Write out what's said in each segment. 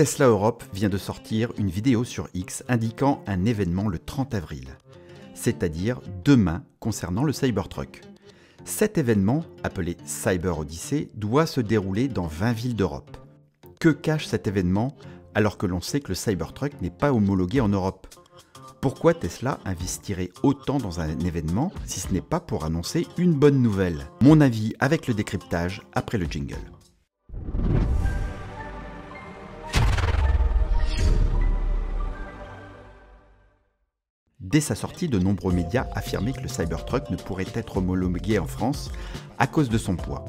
Tesla Europe vient de sortir une vidéo sur X indiquant un événement le 30 avril, c'est-à-dire demain concernant le Cybertruck. Cet événement, appelé Cyber Odyssey, doit se dérouler dans 20 villes d'Europe. Que cache cet événement alors que l'on sait que le Cybertruck n'est pas homologué en Europe? Pourquoi Tesla investirait autant dans un événement si ce n'est pas pour annoncer une bonne nouvelle? Mon avis avec le décryptage après le jingle. Dès sa sortie, de nombreux médias affirmaient que le Cybertruck ne pourrait être homologué en France à cause de son poids.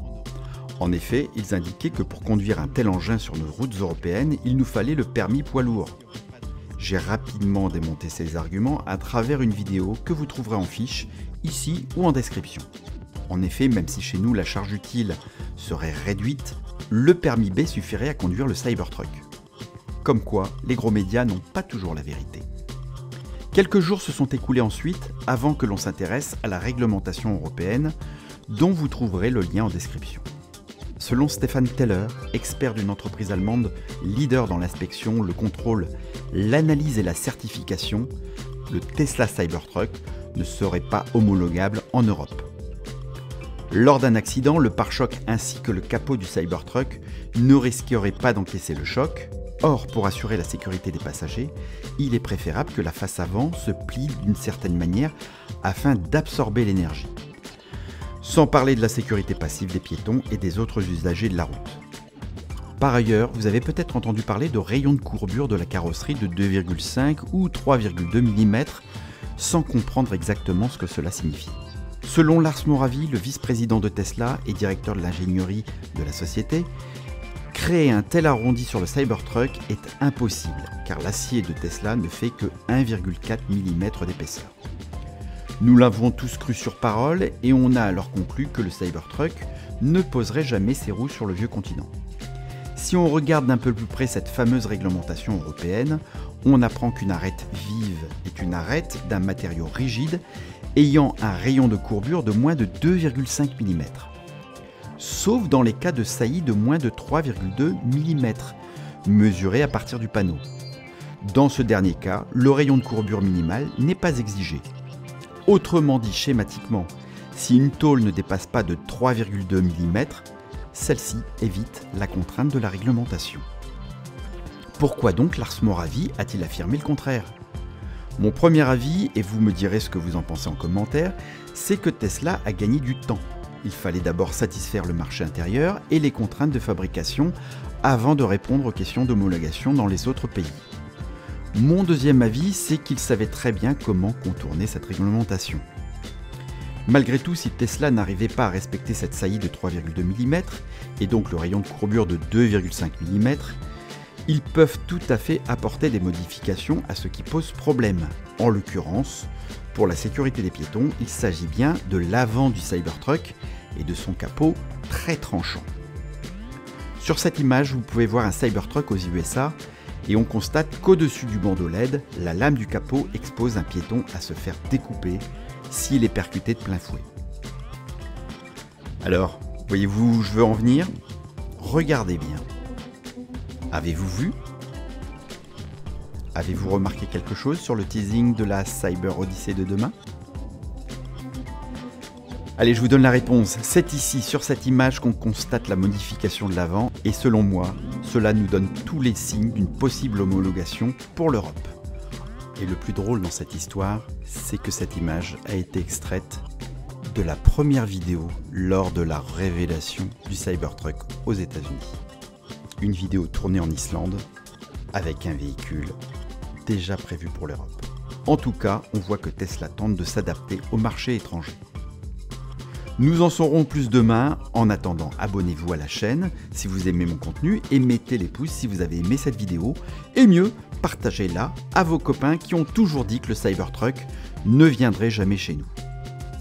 En effet, ils indiquaient que pour conduire un tel engin sur nos routes européennes, il nous fallait le permis poids lourd. J'ai rapidement démonté ces arguments à travers une vidéo que vous trouverez en fiche, ici ou en description. En effet, même si chez nous la charge utile serait réduite, le permis B suffirait à conduire le Cybertruck. Comme quoi, les gros médias n'ont pas toujours la vérité. Quelques jours se sont écoulés ensuite avant que l'on s'intéresse à la réglementation européenne, dont vous trouverez le lien en description. Selon Stefan Teller, expert d'une entreprise allemande leader dans l'inspection, le contrôle, l'analyse et la certification, le Tesla Cybertruck ne serait pas homologable en Europe. Lors d'un accident, le pare-choc ainsi que le capot du Cybertruck ne risqueraient pas d'encaisser le choc. Or, pour assurer la sécurité des passagers, il est préférable que la face avant se plie d'une certaine manière afin d'absorber l'énergie. Sans parler de la sécurité passive des piétons et des autres usagers de la route. Par ailleurs, vous avez peut-être entendu parler de rayons de courbure de la carrosserie de 2,5 ou 3,2 mm sans comprendre exactement ce que cela signifie. Selon Lars Moravy, le vice-président de Tesla et directeur de l'ingénierie de la société, créer un tel arrondi sur le Cybertruck est impossible car l'acier de Tesla ne fait que 1,4 mm d'épaisseur. Nous l'avons tous cru sur parole et on a alors conclu que le Cybertruck ne poserait jamais ses roues sur le vieux continent. Si on regarde d'un peu plus près cette fameuse réglementation européenne, on apprend qu'une arête vive est une arête d'un matériau rigide ayant un rayon de courbure de moins de 2,5 mm. Sauf dans les cas de saillie de moins de 3,2 mm, mesurés à partir du panneau. Dans ce dernier cas, le rayon de courbure minimal n'est pas exigé. Autrement dit schématiquement, si une tôle ne dépasse pas de 3,2 mm, celle-ci évite la contrainte de la réglementation. Pourquoi donc Lars Moravy a-t-il affirmé le contraire? Mon premier avis, et vous me direz ce que vous en pensez en commentaire, c'est que Tesla a gagné du temps. Il fallait d'abord satisfaire le marché intérieur et les contraintes de fabrication avant de répondre aux questions d'homologation dans les autres pays. Mon deuxième avis, c'est qu'il savait très bien comment contourner cette réglementation. Malgré tout, si Tesla n'arrivait pas à respecter cette saillie de 3,2 mm et donc le rayon de courbure de 2,5 mm, ils peuvent tout à fait apporter des modifications à ce qui pose problème. En l'occurrence, pour la sécurité des piétons, il s'agit bien de l'avant du Cybertruck et de son capot très tranchant. Sur cette image, vous pouvez voir un Cybertruck aux USA et on constate qu'au-dessus du bandeau LED, la lame du capot expose un piéton à se faire découper s'il est percuté de plein fouet. Alors, voyez-vous où je veux en venir? Regardez bien. Avez-vous vu? Avez-vous remarqué quelque chose sur le teasing de la Cyber Odyssey de demain? Allez, je vous donne la réponse. C'est ici, sur cette image, qu'on constate la modification de l'avant et selon moi, cela nous donne tous les signes d'une possible homologation pour l'Europe. Et le plus drôle dans cette histoire, c'est que cette image a été extraite de la première vidéo lors de la révélation du Cybertruck aux États-Unis. Une vidéo tournée en Islande avec un véhicule déjà prévu pour l'Europe. En tout cas, on voit que Tesla tente de s'adapter au marché étranger. Nous en saurons plus demain. En attendant, abonnez-vous à la chaîne si vous aimez mon contenu et mettez les pouces si vous avez aimé cette vidéo. Et mieux, partagez-la à vos copains qui ont toujours dit que le Cybertruck ne viendrait jamais chez nous.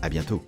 À bientôt.